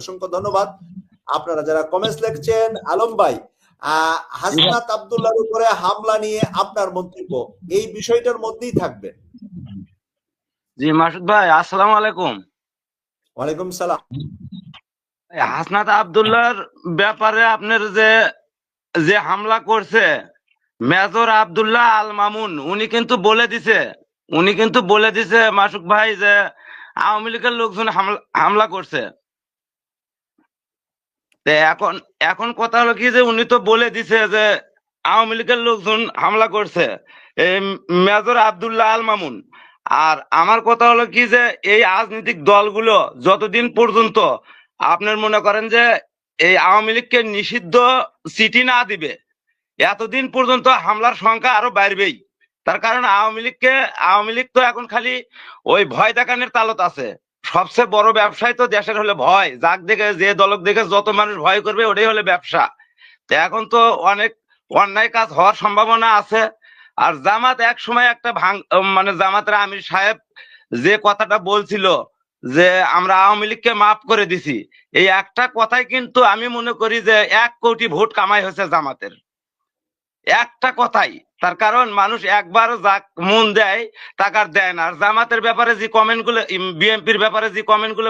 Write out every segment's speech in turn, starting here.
অসংখ্য ধন্যবাদ। আপনারা যারা কমেন্টস লিখছেন, আলম ভাই হাসনাত আব্দুল্লাহর উপরে হামলা নিয়ে আপনার মন্তব্য এই বিষয়টার মধ্যেই থাকবে। জি মাসুদ ভাই, আসসালামু আলাইকুম। ওয়ালাইকুম সালাম। হাসনাত আব্দুল্লাহর ব্যাপারে আপনার যে যে হামলা করছে মেজর আব্দুল্লাহ আল মামুন, উনি কিন্তু বলে দিছে মাসুদ ভাই যে আওয়ামী লীগের লোকজন হামলা করছে। এখন এখন কথা হলো কি যে উনি তো বলে দিছে যে আওয়ামী লীগের লোকজন হামলা করছে, এই মেজর আব্দুল্লাহ আল মামুন। আর আমার কথা হলো কি যে এই রাজনৈতিক দলগুলো যতদিন পর্যন্ত আপনার মনে করেন যে এই আওয়ামী লীগকে নিষিদ্ধ চিঠি না দিবে, এতদিন পর্যন্ত হামলার সংখ্যা আরো বাড়বেই। তার কারণ আওয়ামী লীগ তো এখন খালি ওই ভয় দেখানোর তালত আছে। সবচেয়ে বড় ব্যবসায় তো দেশের হলে ভয়, যাক দেখে যে দলক দেখে যত মানুষ ভয় করবে ওটাই হলে ব্যবসা। তো এখন তো অনেক অন্যায় কাজ হওয়ার সম্ভাবনা আছে। আর জামাত এক সময় একটা মানে জামাতের আমির সাহেব যে কথাটা বলছিল যে আমরা আওয়ামী লীগকে মাফ করে দিছি, এই একটা কথাই কিন্তু আমি মনে করি যে 1 কোটি ভোট কামাই হয়েছে জামাতের, একটা কথাই। তার কারণ মানুষ একবার যা মন দেয় টাকার দেয় না। আর জামাতের ব্যাপারে যে কমেন্ট গুলো, বিএনপির ব্যাপারে যে কমেন্ট গুলো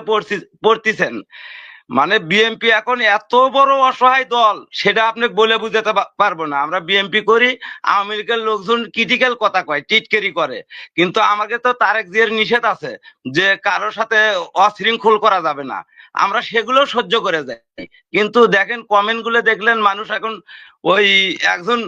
পড়তেছেন, মানে বিএনপি এখন এত বড় অসহায় দল সেটা আপনি বলে বুঝাতে পারবো না। আমরা বিএনপি করি, আওয়ামী লীগের লোকজন ক্রিটিক্যাল কথা কয়, টিটকেরি করে, কিন্তু আমাকে তো তারেক জিয়ার নিষেধ আছে যে কারোর সাথে অশৃঙ্খল করা যাবে না, আমরা সেগুলো সহ্য করে যাই। কিন্তু দেখেন কমেন্ট গুলো দেখলেন, মানুষ এখন ওই একজন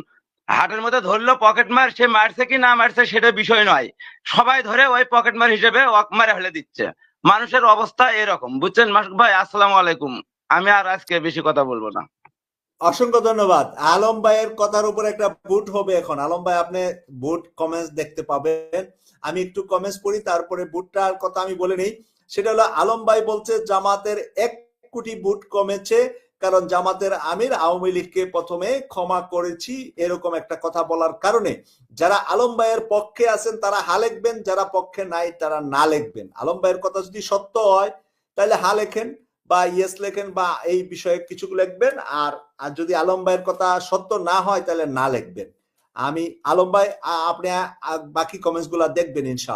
হাটের মধ্যে ধরলো পকেট মার, সে মারছে কি না মারছে সেটা বিষয় নয়, সবাই ধরে ওই পকেট মার হিসেবে মারে ফেলে দিচ্ছে। মানুষের অবস্থা এরকম, বুঝছেন মাসুদ ভাই। আসসালামু আলাইকুম। আমি আর আজকে বেশি কথা বলবো না। অসংখ্য ধন্যবাদ। আলম ভাইয়ের কথার উপর একটা বুট হবে এখন। আলম ভাই আপনি বুট কমেন্টস দেখতে পাবেন। আমি একটু কমেন্টস পড়ি, তারপরে বুটটার কথা আমি বলে নেই। সেটা হলো আলম ভাই বলছে জামাতের 1 কোটি বুট কমেছে, কারণ জামাতের আমির আওয়ামী লীগকে প্রথমে ক্ষমা করেছি, এরকম একটা কথা বলার কারণে যারা আলম ভাইয়ের পক্ষে আছেন তারা হা লিখবেন, যারা পক্ষে নাই তারা না লিখবেন। আলম ভাইয়ের কথা যদি সত্য হয় তাহলে হা লেখেন বা ইয়েস লেখেন বা এই বিষয়ে কিছু লিখবেন, আর যদি আলম ভাইয়ের কথা সত্য না হয় তাহলে না লিখবেন। আমি আলম ভাই আপনি বাকি কমেন্টস গুলা দেখবেন ইনশাআল্লাহ।